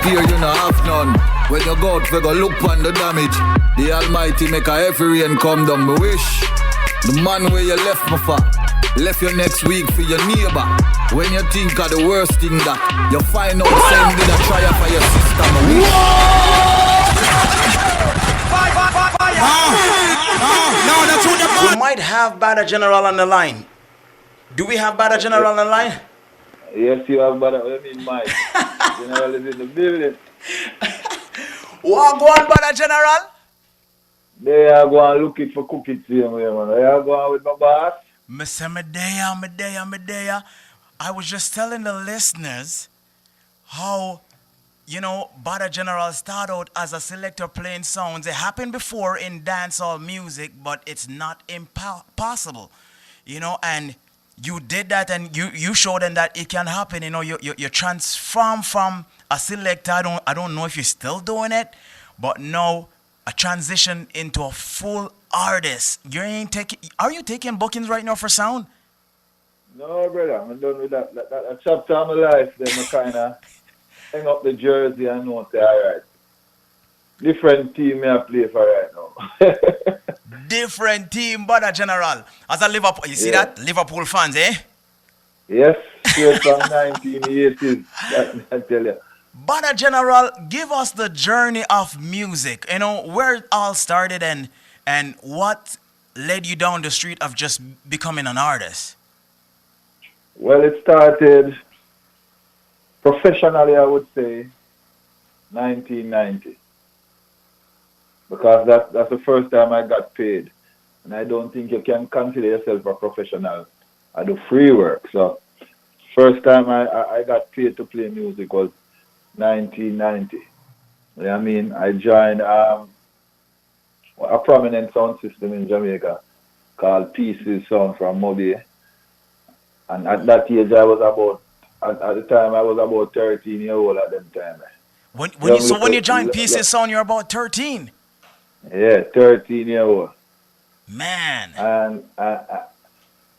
fear you not have none. When you go out, we go look on the damage. The Almighty make a heavy rain come down. Me wish the man where you left me for, left you next week for your neighbor. When you think of the worst thing that you find out, same did a try for your sister. Me wish. We might have Badda General on the line. Do we have Badda General on the line? Yes, you have Badda. What do you mean, Mike? General is in the building. What go on, Badda General? They are going looking for cookies here, man. They are going with my boss. Mr. Medea. I was just telling the listeners how, you know, Badda General started out as a selector playing sounds. It happened before in dancehall music, but it's not impossible, you know, and you did that and you showed them that it can happen, you know, you transform from a selector, I don't know if you're still doing it, but now a transition into a full artist. Are you taking bookings right now for sound? No, brother, I'm done with that chapter of my life, then I kind of hang up the jersey and know, say, all right, different team I play for right now. Different team, Badda General. As a Liverpool, you see that? Liverpool fans, eh? Yes, straight from 1980s, I tell you. Badda General, give us the journey of music. You know, where it all started and what led you down the street of just becoming an artist? Well, it started professionally, I would say, 1990. Because that's the first time I got paid. And I don't think you can consider yourself a professional. I do free work. So, first time I got paid to play music was 1990. You know what I mean? I joined a prominent sound system in Jamaica called Pieces Sound from Moby. And at that age, I was at the time, I was about 13 years old at that time. When you joined Pieces Sound, you're about 13? Yeah, 13 years old. Man.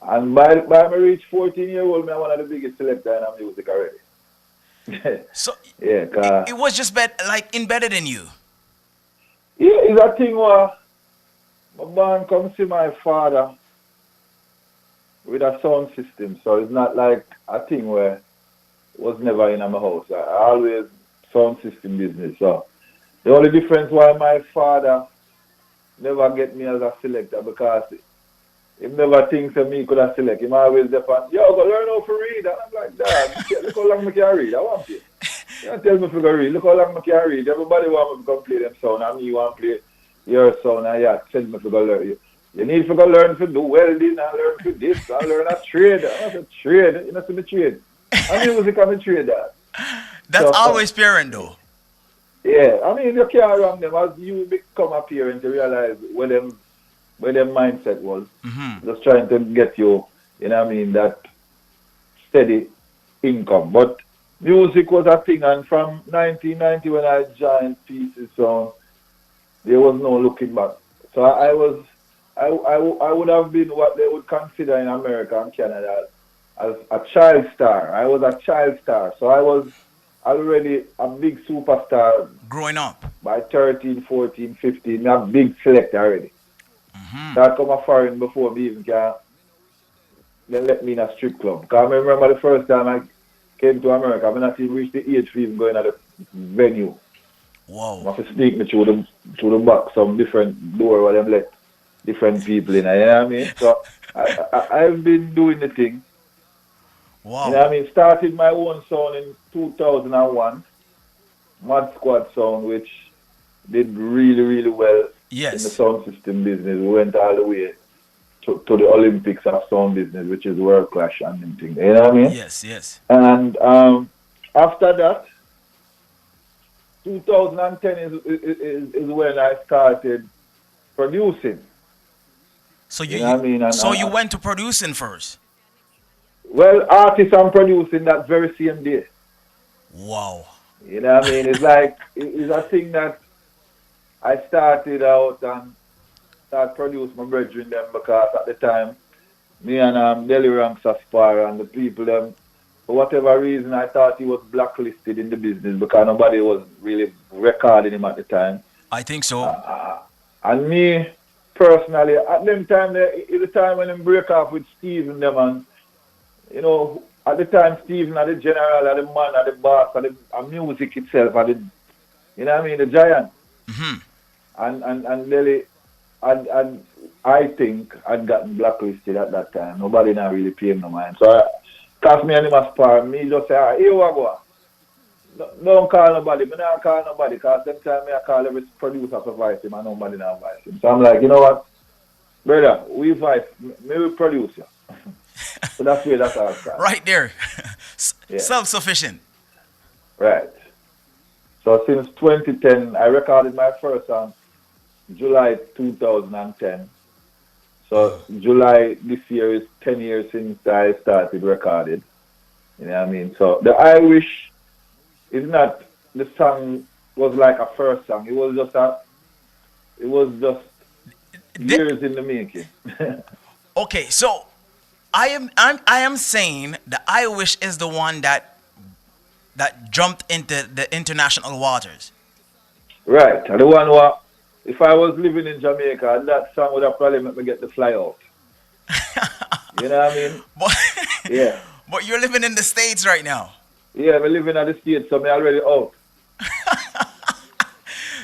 And by me reach 14 years old, I'm one of the biggest selectors in music already. So yeah, it was just embedded in you. Yeah, it's a thing where my band come see my father with a sound system, so it's not like a thing where it was never in my house. I always sound system business. So the only difference why my father never get me as a selector because he never thinks that me could have select. He always depend, yo, go learn how to read. And I'm like, Dad, look how long I can read. I want you. You don't tell me to go read. Look how long I can read. Everybody want me to go play them sound, and me want to play your sound, and yeah, tell me to go learn. You need to go learn to do welding, and learn to this, and learn a trade. I said, trade? You know, to trade. And music, I'm a trade, Dad. That's always parent, though. Yeah, I mean, you can't wrong them. As you become a parent, you realize where their mindset was. Mm-hmm. Just trying to get you, you know what I mean, that steady income. But music was a thing, and from 1990 when I joined Pieces Sound, there was no looking back. So I would have been what they would consider in America and Canada as a child star. I was a child star. So I was already a big superstar. Growing up? By 13, 14, 15, I'm a big selector already. Mm-hmm. So I come a foreign before me even can let me in a strip club. Because I remember the first time I came to America, I not even reached the age for even going to the venue. Whoa. I have to sneak me through the back, some different door where them let different people in. You know what I mean? So I've been doing the thing. Wow. You know what I mean? Started my own sound in 2001, Mad Squad Sound, which did really, really well in the sound system business. We went all the way to the Olympics of sound business, which is world class and thing. You know what I mean? Yes, yes. And after that, 2010 is when I started producing. So you know what I mean? So you went to producing first? Well, artists I'm producing that very same day. Wow. You know what I mean? It's like, it's a thing that I started out and started producing my brethren them because at the time, me and Delly Ranks Aspire and the people them for whatever reason, I thought he was blacklisted in the business because nobody was really recording him at the time. I think so. And me, personally, at them time, the time when he break off with Steven, them, and, you know, at the time, Steven, at the general, at the man, at the boss, at the music itself, at the, you know what I mean, the giant. Mm-hmm. And really, and I think I'd gotten blacklisted at that time. Nobody not really paid no mind. So, cast me and him as par, me just say, here we go. No, don't call nobody. Me not call nobody because them time me I call every producer to voice him and nobody not voice him. So I'm like, you know what, brother, we voice, me we produce you. So that's where that's all started. Right there. Yeah. Self-sufficient. Right. So since 2010, I recorded my first song July 2010. So July this year is 10 years since I started recording. You know what I mean? So the I Wish is not, the song was like a first song. It was just years in the making. Okay, so I am saying the I Wish is the one that jumped into the international waters. Right. And the one where, if I was living in Jamaica, that song would have probably made me get the fly out. You know what I mean? But, Yeah. but you're living in the States right now. Yeah, we're living at the States, so I'm already out.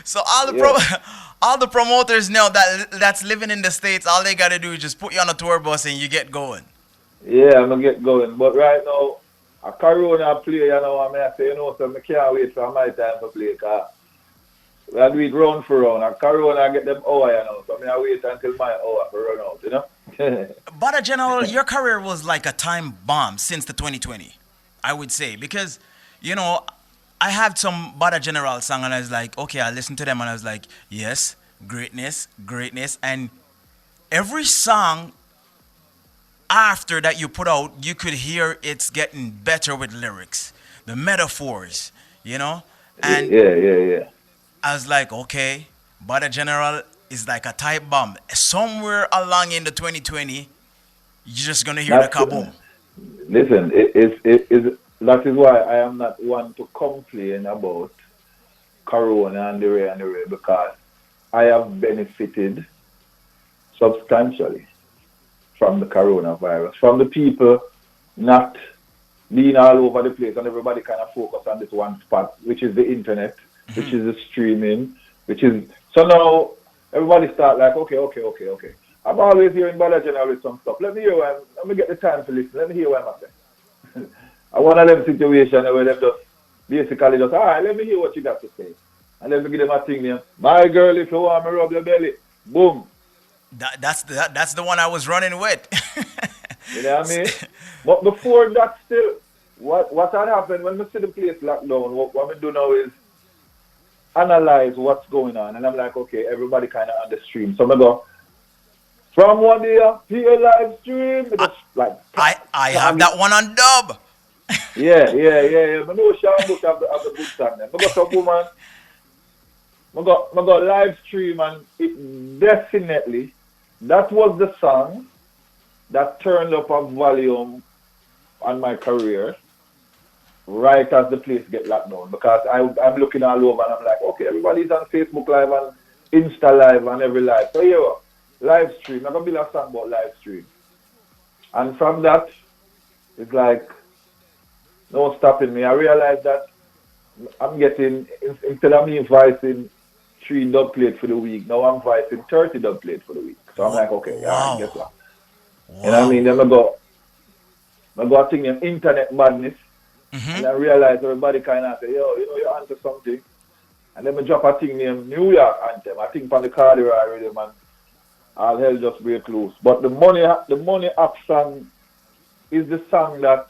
So all the promoters know that's living in the States, all they gotta do is just put you on a tour bus and you get going. Yeah, I'm going to get going. But right now, a Corona play, you know, I say, you know, so I can't wait for my time to play. Because I do it round for round. A Corona, I get them hour, you know. So I wait until my hour to run out, you know. Badda General, your career was like a time bomb since the 2020, I would say. Because, you know, I had some Badda General song and I was like, okay, I listened to them and I was like, yes, greatness, greatness. And every song after that you put out, you could hear it's getting better with lyrics, the metaphors, you know? And yeah. I was like, okay, Badda General is like a type bomb. Somewhere along in the 2020, you're just going to hear the kaboom. Listen, that is why I am not one to complain about Corona and the way because I have benefited substantially from the coronavirus, from the people not being all over the place and everybody kind of focus on this one spot, which is the internet, which is the streaming, which is, so now everybody start like, okay. I'm always hearing Badda General with some stuff. Let me get the time to listen. Let me hear what I'm saying. I want to them situation where they just basically just, all right, let me hear what you got to say. And let me give them a thing there. My girl, if you want me rub your belly, boom. That's the one I was running with. You know what I mean? But before that still, what had happened when we see the place locked down, what we do now is analyze what's going on. And I'm like, okay, everybody kind of on the stream. So I go, from one day, here live stream. I have that one on dub. Yeah. I know Sean Bush have the good song there. I got some woman, I got live stream and it definitely, that was the song that turned up a volume on my career right as the place get locked down because I'm looking all over and I'm like, okay, everybody's on Facebook Live and Insta Live and every live. So here, live stream. I'm going to build a song about live stream. And from that, it's like, no stopping me. I realized that I'm getting, instead of me voicing 3 dub plates for the week, now I'm voicing 30 dub plates for the week. So I'm like, okay, wow. Guess what? Wow. You know what I mean? Then I go think of internet madness. And I realize everybody kind of say, yo, you know, you're onto something. And then I drop a thing named New York Anthem. I think from the Cardiac rhythm and all hell just break loose. But the money up song is the song that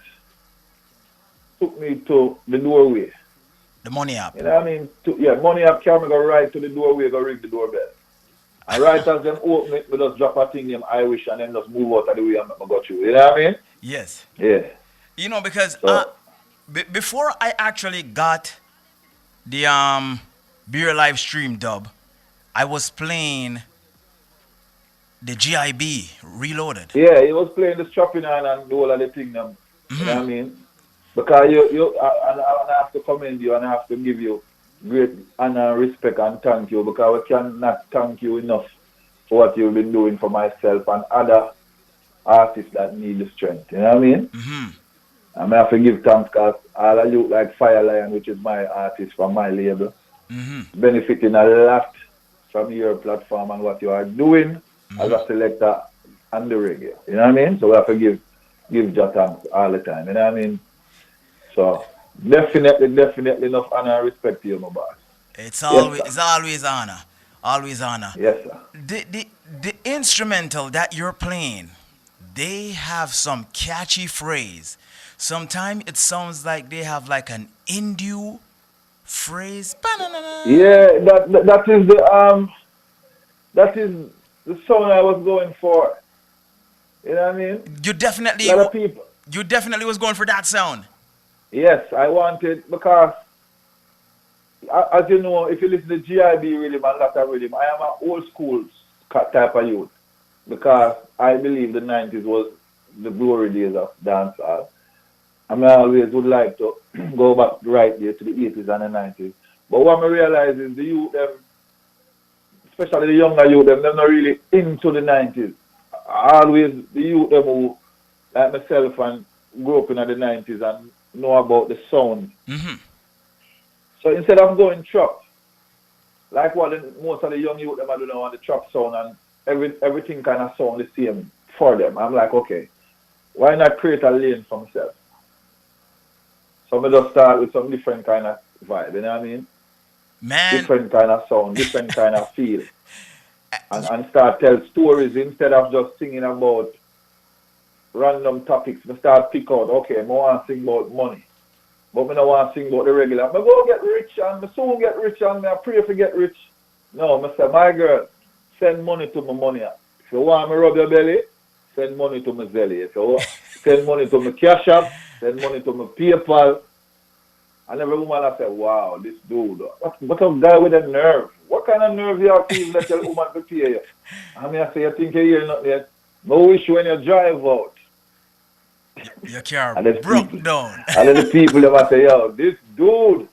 took me to the doorway. The money up. You know what I mean? Money up carry me go right to the doorway, go ring the doorbell. And right as them open it, we just drop a thing named I Wish and then just move out of the way and I go through. You know what I mean? Yes. Yeah. You know, because before I actually got the Beer Live Stream dub, I was playing the GIB Reloaded. Yeah, he was playing the strapping on and the whole of the thing. You know what I mean? Because I have to commend you and I have to give you great honor, respect, and thank you because we cannot thank you enough for what you've been doing for myself and other artists that need the strength. You know what I mean? Mm-hmm. I may have to give thanks because all of you like Fire Lion, which is my artist from my label, Mm-hmm. benefiting a lot from your platform and what you are doing as Mm-hmm. a selector and the reggae. You know what I mean? So we have to give your thanks all the time. You know what I mean? So definitely enough honor and respect to you, my boss. Yes, sir. It's always honor. Always honor. Yes, sir. The instrumental that you're playing, they have some catchy phrase. Sometimes it sounds like they have like an Indu phrase. Ba-na-na-na. Yeah, that is the song I was going for. You know what I mean? You A definitely lot of people. you definitely was going for that sound. Yes, I wanted because as you know, if you listen to GIB rhythm and Latin rhythm, I am an old school type of youth because I believe the 90s was the glory days of dancehall. I mean, I always would like to go back right there to the 80s and the 90s. But what I realize is the youth, them, especially the younger youth, them, they're not really into the 90s. Always the youth, them who, like myself, and grew up in the 90s and know about the sound. Mm-hmm. So instead of going trap, like what most of the young youth them are doing now on the trap sound and everything kind of sound the same for them. I'm like, okay, why not create a lane for myself? So I just start with some different kind of vibe, you know what I mean? Man, Different kind of sound, different kind of feel. And start tell stories instead of just singing about random topics. I start pick out, okay, I want to sing about money. But I don't want to sing about the regular. I go get rich and I soon get rich and I pray to get rich. No, I say, my girl, send money to my money. If you want me rub your belly, send money to my Zelly. If you want, send money to my Cash App, send money to my PayPal. And every woman I say, wow, this dude, what a guy with a nerve. What kind of nerve you have to even let your woman to pay you? I mean, I say, you think you hear nothing yet? No wish when you drive out. your car And then broke people, down. and then the people them I say, yo, this dude,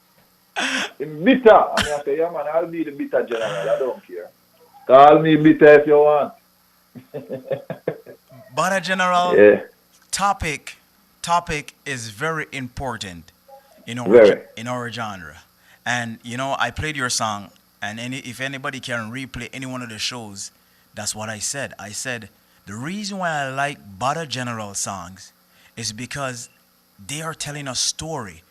in bitter. I mean, I say, yeah, man, I'll be the bitter general. I don't care. Call me bitter if you want. But a general Yeah, topic is very important very. in our genre. And I played your song, and if anybody can replay any one of the shows, that's what I said. I said the reason why I like Badda General songs is because they are telling a story.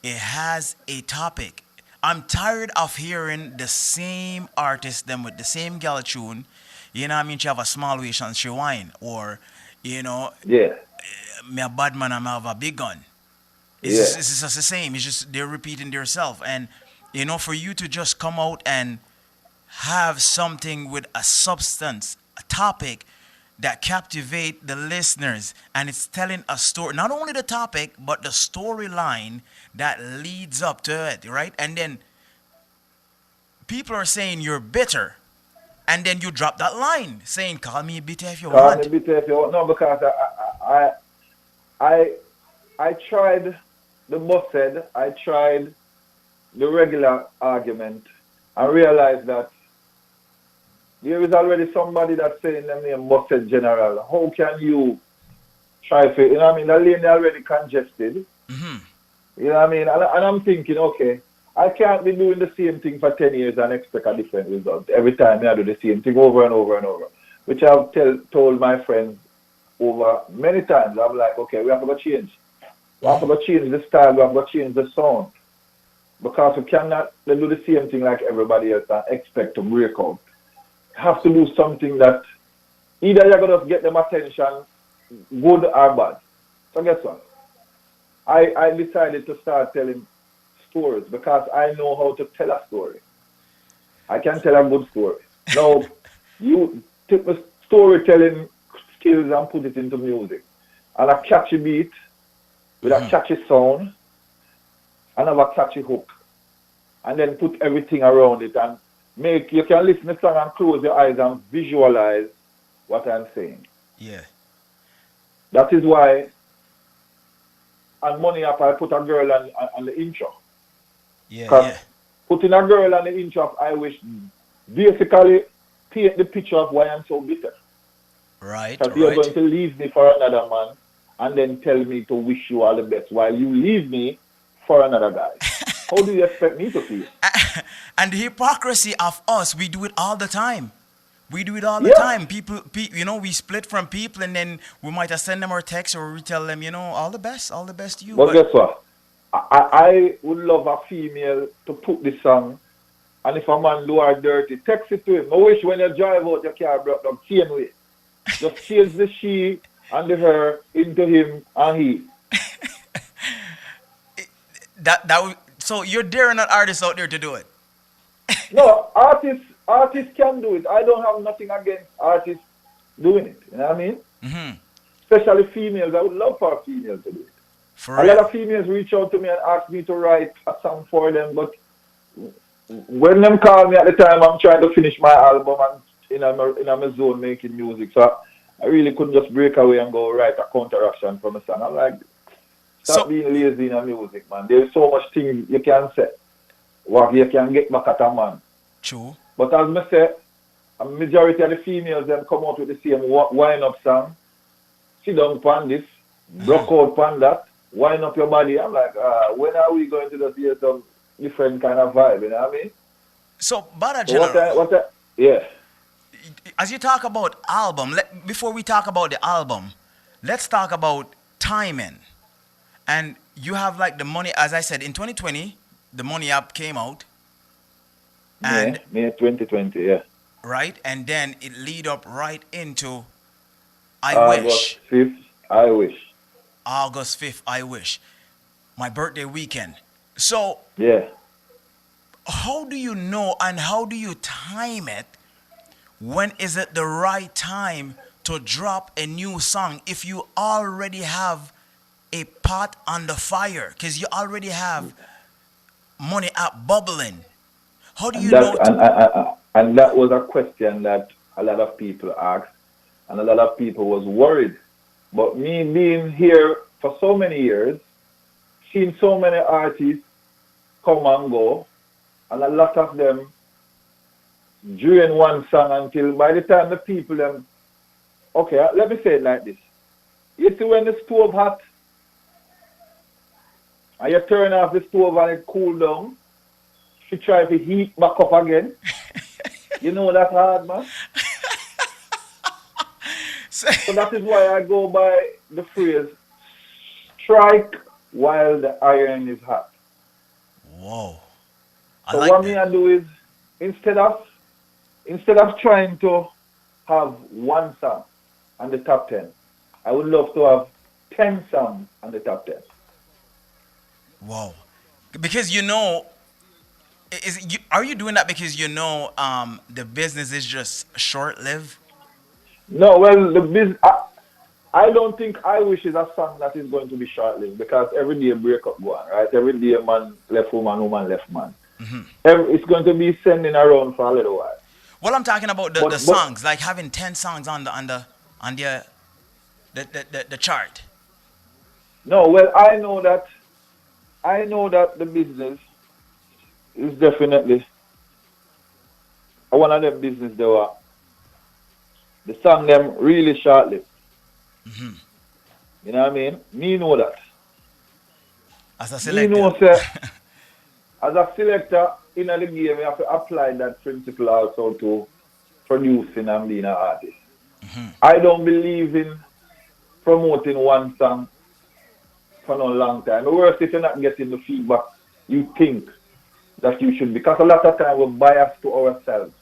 It has a topic. I'm tired of hearing the same artist them with the same gal tune. You know what I mean? She have a small wish and she whine. Or, Yeah, me a bad man and I have a big gun. yeah. It's just the same. It's just they're repeating themselves. And, for you to just come out and have something with a substance, a topic that captivate the listeners, and it's telling a story, not only the topic but the storyline that leads up to it, right? And then people are saying you're bitter, and then you drop that line saying call me bitter if you Call me want. bitter if you want. No, because I, I tried the Bossed, I tried the regular argument, and realized that there is already somebody that's saying the name Bossed General. How can you try to, you know what I mean? The lane already congested. Hmm. You know what I mean? And I'm thinking, okay, I can't be doing the same thing for 10 years and expect a different result. Every time I do the same thing over and over and over, which I've told my friends over many times. I'm like, okay, we have to go change. We have to go change the style. We have to go change the sound. Because we cannot do the same thing like everybody else and expect to break out. You have to do something that either you're going to get them attention, good or bad. So guess what? I decided to start telling stories because I know how to tell a story. I can tell a good story. Now, you take the storytelling skills and put it into music. And a catchy beat with a catchy sound and have a catchy hook. And then put everything around it and you can listen to the song and close your eyes and visualize what I'm saying. Yeah. That is why and Money Up, I put a girl on the intro. Yeah, Because yeah. putting a girl on the intro of I Wish basically paint the picture of why I'm so bitter. Right, Because you're right. going to leave me for another man and then tell me to wish you all the best while you leave me for another guy. How do you expect me to feel? And the hypocrisy of us, we do it all the time. We do it all the Yeah. time. We split from people, and then we might have send them our text or we tell them, all the best to you. But But guess what? I would love a female to put the song, and if a man do her dirty, text it to him. I wish when you drive out your car, brought down chain way. Just change the she and the her into him and he. so you're daring an artist out there to do it. No, artists can do it. I don't have nothing against artists doing it. You know what I mean? Hmm. Especially females. I would love for a female to do it. For A lot real. of females reach out to me and ask me to write a song for them, but when them call me at the time, I'm trying to finish my album and in my zone making music. So I really couldn't just break away and go write a counteraction from a song. I'm like, stop So being lazy in a music, man. There's so much things you can say. What you can get back at a man. true. But as I say, a majority of the females them come out with the same wind up song. Sit down pan this, broke out pan that, wind up your body. I'm like, when are we going to just hear some different kind of vibe, you know what I mean? So, Badda So General, yeah. as you talk about album, before we talk about the album, let's talk about timing. And you have like the money, as I said, in 2020, the Money app came out, and May 2020, yeah. right, and then it lead up right into I August Wish, 5th, I wish. August 5th, I Wish, my birthday weekend. So, Yeah. how do you know and how do you time it? When is it the right time to drop a new song if you already have a pot on the fire? Because you already have Money app bubbling. How do And you know? and that was a question that a lot of people asked, and a lot of people was worried. But me being here for so many years, seeing so many artists come and go, and a lot of them during one song until by the time the people them, okay, let me say it like this. You see when the stove hot and you turn off the stove and it cool down, you try to heat back up again. You know that's hard, man. So that is why I go by the phrase strike while the iron is hot. Whoa. I So like what me that. I do is instead of trying to have one song on the top 10, I would love to have 10 songs on the top 10. Whoa. Because are you doing that because the business is just short lived? No, well, I don't think I Wish is a song that is going to be short-lived because every day a breakup go on, right? Every day a man left woman, woman left man. It's going to be sending around for a little while. Well, I'm talking about the But songs, like having 10 songs on the chart. no, well, I know that the business is definitely one of them business they were the song them really short-lived. You know what I mean? Me know that. As a Me selector. know say as a selector in the game, you have to apply that principle also to producing and being an artist. I don't believe in promoting one song for no long time. The worst if you're not getting the feedback you think that you should, because a lot of time we're biased to ourselves.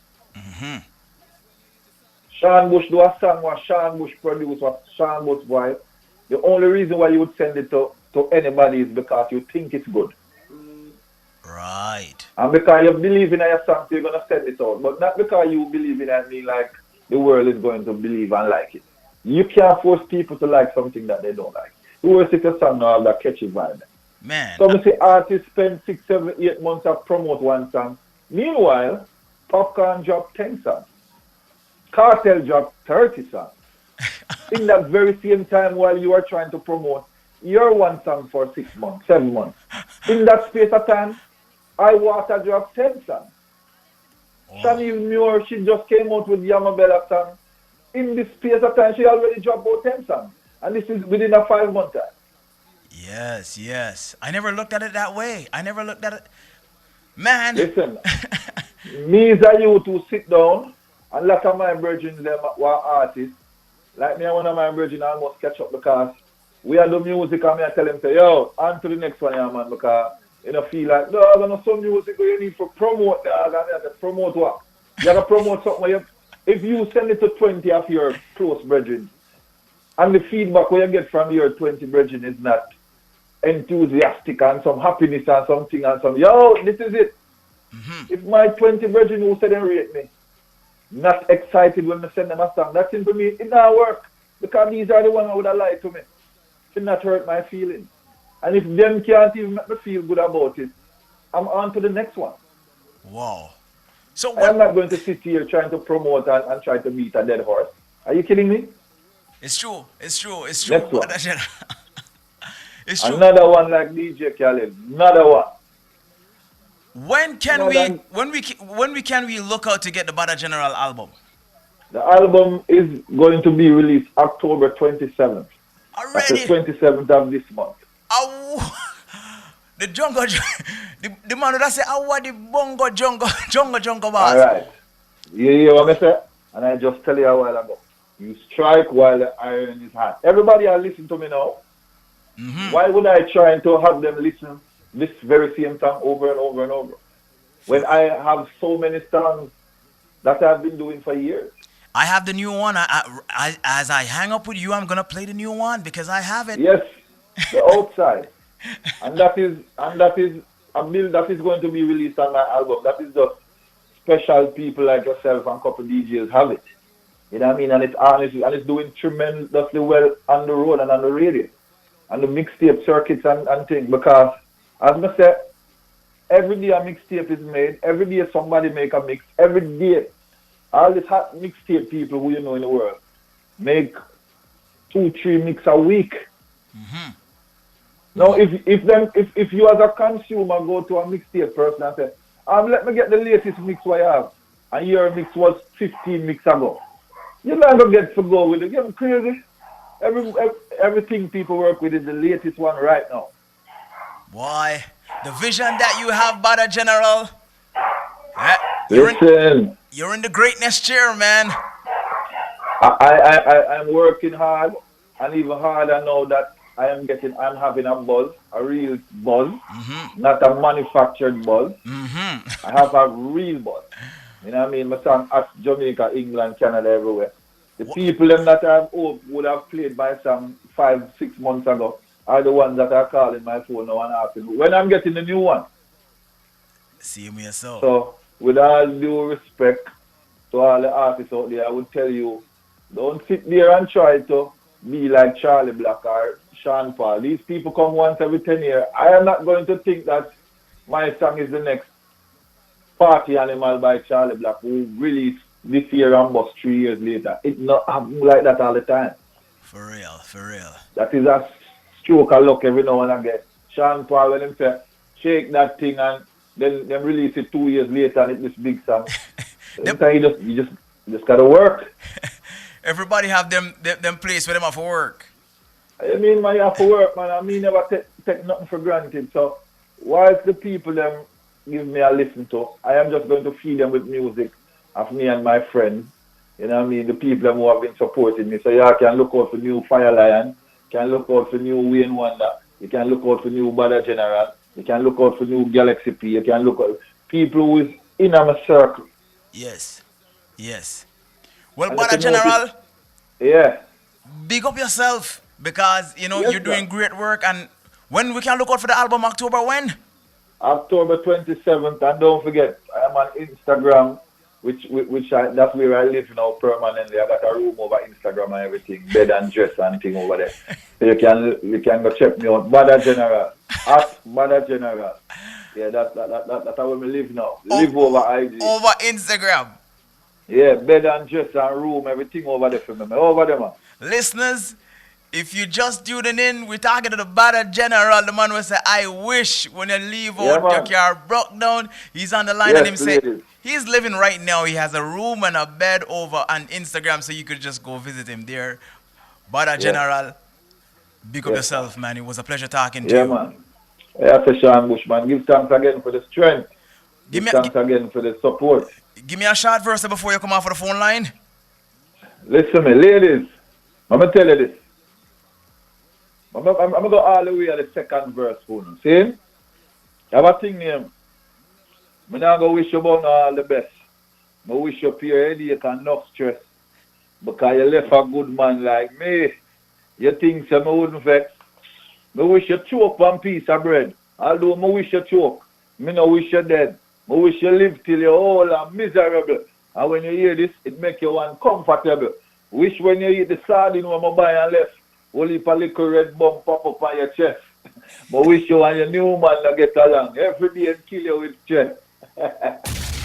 Sean Bush do a song what Sean Bush produce, what Sean Bush voice. The only reason why you would send it to anybody is because you think it's good. Right. And because you believe in your song, so you're going to send it out. But not because you believe in it, mean like the world is going to believe and like it. You can't force people to like something that they don't like. The worst if your song now have that catchy vibe. Man. So we see artists spend 6, 7, 8 months to promote one song. Meanwhile, Popcorn dropped 10 songs. Cartel dropped 30 songs. In that very same time while you are trying to promote, your one song for 6 months, 7 months. In that space of time, I Water dropped 10 songs. Shani Muir, she just came out with Yamabella song. In this space of time, she already dropped about 10 songs. And this is within a 5 month time. Yes, yes. I never looked at it that way. I never looked at it. Man. Listen, me is a youth who sit down, and lot of my brethren them were artists. Like me and one of my brethren almost catch up because we are the music and me I tell them say, yo, on to the next one, yeah, man, because you know feel like, no, I know some music you need to promote, dog, and you have to promote what? You have to promote something where if you send it to 20 of your close brethren, and the feedback where you get from your 20 brethren is not enthusiastic and some happiness and something and some, yo, this is it. If my 20 brethren who said they rate me, not excited when I send them a song, that's for me, it not work. Because these are the ones who would have lied to me. It not hurt my feelings. And if them can't even make me feel good about it, I'm on to the next one. Wow. So I am not going to sit here trying to promote and try to beat a dead horse. Are you kidding me? It's true. It's true. It's true. Next one. It's true. Another one like DJ Khaled. Another one. When can we look out to get the Badda General album? The album is going to be released October 27th. Already? That's the 27th of this month. The Jongo, the man that say, I want the bongo Jongo bars. Alright. You hear what I say? And I just tell you a while ago. You strike while the iron is hot. Everybody are listening to me now. Why would I try to have them listen this very same song over and over and over? When I have so many songs that I've been doing for years. I have the new one. As I hang up with you, I'm going to play the new one because I have it. Yes, the outside. and that is a bill that is going to be released on my album. That is just special people like yourself and a couple DJs have it. You know what I mean? And it's honest, and it's doing tremendously well on the road and on the radio. And the mixtape circuits and things. Because, as I said, every day a mixtape is made. Every day somebody make a mix. Every day, all these hot mixtape people who you know in the world make 2-3 mix a week. Now, if you as a consumer go to a mixtape person and say, let me get the latest mix what you have, and your mix was 15 mix ago, you're not going to get to go with it. You're crazy. Everything people work with is the latest one right now. Boy, the vision that you have, Badda General. You're in the greatness chair, man. I'm working hard, and even harder now that I'm having a buzz, a real buzz, not a manufactured buzz. I have a real buzz. You know what I mean? My song at Jamaica, England, Canada, everywhere. The people them that I hope would have played my song 5-6 months ago are the ones that are calling my phone now and asking when I'm getting the new one. See me yourself. So, with all due respect to all the artists out there, I would tell you, don't sit there and try to be like Charlie Black or Sean Paul. These people come once every 10 years. I am not going to think that my song is the next Party Animal by Charlie Black, who released this year and almost 3 years later. It's not happening like that all the time. For real. That is a stroke of luck every now and again. Sean Paul, when him say, shake that thing and then release it 2 years later and it's this big song. you just gotta work. Everybody have them place where them have to work. I mean, man, you have to work, man. I mean, never take nothing for granted. So, whilst the people them give me a listen to, I am just going to feed them with music of me and my friends. You know what I mean? The people who have been supporting me. So, yeah, I can look out for new Fire Lion, can look out for new Wayne Wonder, you can look out for new Badda General, you can look out for new Galaxy P, you can look out people who is in my circle. Yes. Well, Badda General, yeah. Big up yourself because, you know, yes, you're doing great work. And when we can look out for the album, October when? October 27th. And don't forget, I am on Instagram, that's where I live now permanently. I got a room over Instagram and everything, bed and dress and thing over there. So you can go check me out. Badda General. At Badda General. Yeah, that's how we live now. Live over IG. Over Instagram. Yeah, bed and dress and room, everything over there for me. Over there, man. Listeners, If you just tuning in, we're talking to the Badda General. The man will say, I wish when you leave out your car broke down. He's on the line and him say, he's living right now. He has a room and a bed over on Instagram, so you could just go visit him there. Badda General, big up yourself, man. It was a pleasure talking to you. Yeah, man. Yeah, for Sean Bushman. Give thanks again for the strength. Give thanks again for the support. Give me a short verse before you come off of the phone line. Listen to me, ladies. I'm going to tell you this. I'm going to go all the way to the second verse for you. See? I have a thing name. I'm not going to wish you about all the best. I wish you pure headache and enough stress. Because you left a good man like me. You think so I wouldn't vex. I wish you choke one piece of bread. Although I wish you choke. I no wish you dead. I wish you live till you're old and miserable. And when you hear this, it make you uncomfortable. Wish when you eat the sardine when I buy and left. Only a little red bump pop up on your chest. But wish you and your new man to get along. Every day and kill you with stress.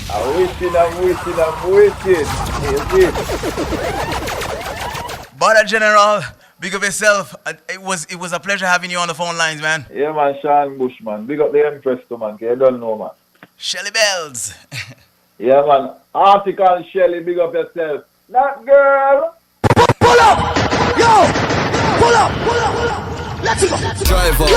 I'm wishing. Badda General, big up yourself. It was a pleasure having you on the phone lines, man. Yeah, man, Sean Bushman. Big up the Empress too, man. You don't know, man. Shelly Bells. Yeah, man. Article Shelly, big up yourself. That girl. Pull up! Yo! Pull up! Let's go! Drive up.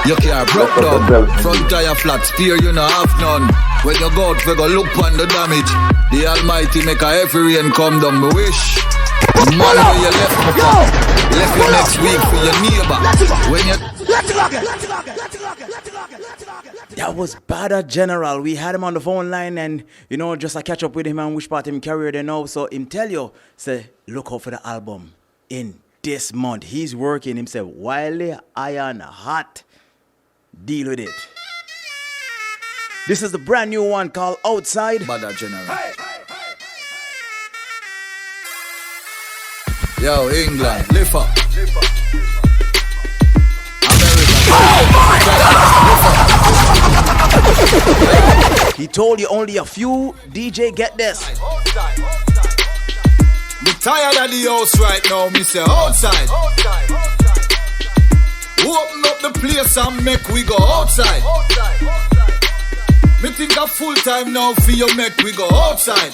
Your car broke down. Front tire flat, steer you no have none. When you go out, we go look on the damage. The Almighty make a heavy rain come down. Me wish. The man where you left me from. Left you next week for your neighbor. When you... That was Badda General. We had him on the phone line and, just I catch up with him and which part him carrier they know. So him tell you, say, look out for the album in this month. He's working. Him say, Wiley, iron, hot. Deal with it. This is the brand new one called Outside. Badda General. Yo, England, lift up. He told you only a few. DJ, get this. Me tired of the house right now, me say outside. Open up the place and make we go outside. Me think a full time now for you make we go outside.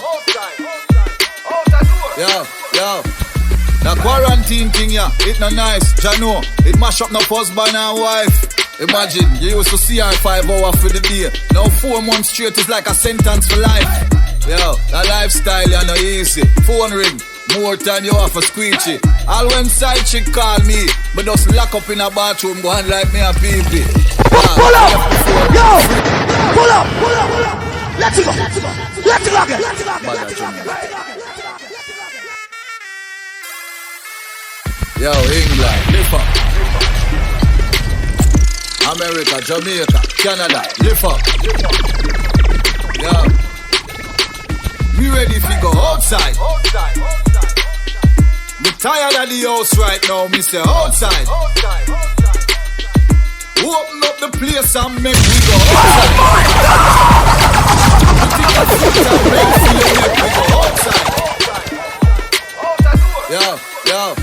Yo. The quarantine thing, yeah, it no nice. Jano, it mash up no husband and wife. Imagine, you used to see her 5 hours for the day. Now 4 months straight is like a sentence for life. Yo, that lifestyle, you know, easy. Phone ring, more time you have a squeegee. All when side chick call me, but just lock up in a bathroom, go on like me a pee-pee. Pull up! Yo! Pull up! Let's go! Yo, England, lift up. America, Jamaica, Canada, lift up. Yo. We ready to go outside. Me tired of the house right now, me say outside. Open up the place and make we go outside. Yo.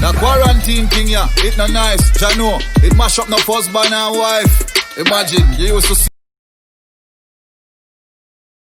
The quarantine thing, yeah, it no nice. Jano, it mash up no husband and wife. Imagine, you used to see